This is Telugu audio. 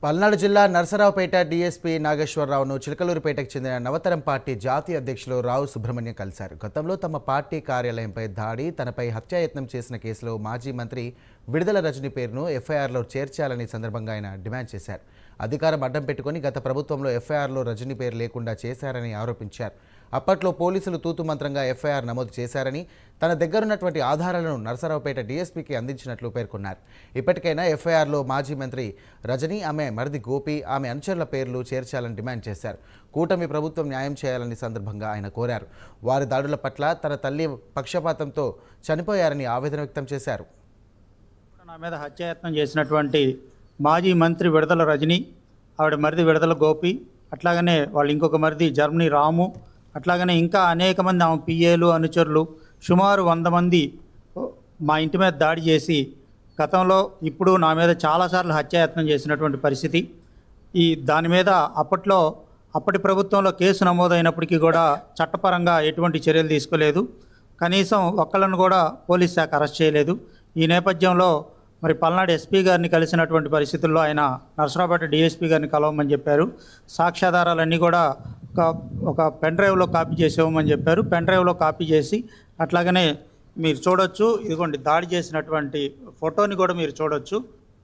పల్నాడు జిల్లా నరసరావుపేట డీఎస్పీ నాగేశ్వరరావును చిలకలూరుపేటకు చెందిన నవతరం పార్టీ జాతీయ అధ్యక్షులు రావు సుబ్రహ్మణ్యం కలిశారు. గతంలో తమ పార్టీ కార్యాలయంపై దాడి, తనపై హత్యాయత్నం చేసిన కేసులో మాజీ మంత్రి విడుదల రజని పేరును ఎఫ్ఐఆర్లో చేర్చాలని సందర్భంగా ఆయన డిమాండ్ చేశారు. అధికారం అడ్డం పెట్టుకుని గత ప్రభుత్వంలో ఎఫ్ఐఆర్లో రజని పేరు లేకుండా చేశారని ఆరోపించారు. అప్పట్లో పోలీసులు తూతుమంత్రంగా ఎఫ్ఐఆర్ నమోదు చేశారని, తన దగ్గరున్నటువంటి ఆధారాలను నరసరావుపేట డీఎస్పీకి అందించినట్లు పేర్కొన్నారు. ఇప్పటికైనా ఎఫ్ఐఆర్లో మాజీ మంత్రి రజని, ఆమె మరిది గోపి, ఆమె అనుచరుల పేర్లు చేర్చాలని డిమాండ్ చేశారు. కూటమి ప్రభుత్వం న్యాయం చేయాలని సందర్భంగా ఆయన కోరారు. వారి దాడుల పట్ల తన తల్లి పక్షపాతంతో చనిపోయారని ఆవేదన వ్యక్తం చేశారు. నా మీద హత్యాయత్నం చేసినటువంటి మాజీ మంత్రి విడుదల రజని, ఆవిడ మరిది విడుదల గోపి, అట్లాగనే వాళ్ళు ఇంకొక మరిది జర్మనీ రాము, అట్లాగనే ఇంకా అనేక మంది ఆమె పిఏలు, అనుచరులు సుమారు 100 మంది మా ఇంటి మీద దాడి చేసి గతంలో ఇప్పుడు నా మీద చాలాసార్లు హత్యాయత్నం చేసినటువంటి పరిస్థితి. దాని మీద అప్పటి ప్రభుత్వంలో కేసు నమోదైనప్పటికీ కూడా చట్టపరంగా ఎటువంటి చర్యలు తీసుకోలేదు. కనీసం ఒక్కళ్ళను కూడా పోలీస్ శాఖ అరెస్ట్ చేయలేదు. ఈ నేపథ్యంలో మరి పల్నాడు ఎస్పీ గారిని కలిసినటువంటి పరిస్థితుల్లో ఆయన నరసరావుపేట డిఎస్పీ గారిని కలవమని చెప్పారు. సాక్ష్యాధారాలన్నీ కూడా ఒక పెన్ డ్రైవ్లో కాపీ చేసి ఇవ్వమని చెప్పారు. పెన్ డ్రైవ్లో కాపీ చేసి అట్లాగనే మీరు చూడొచ్చు, ఇదిగోండి దాడి చేసినటువంటి ఫోటోని కూడా మీరు చూడొచ్చు.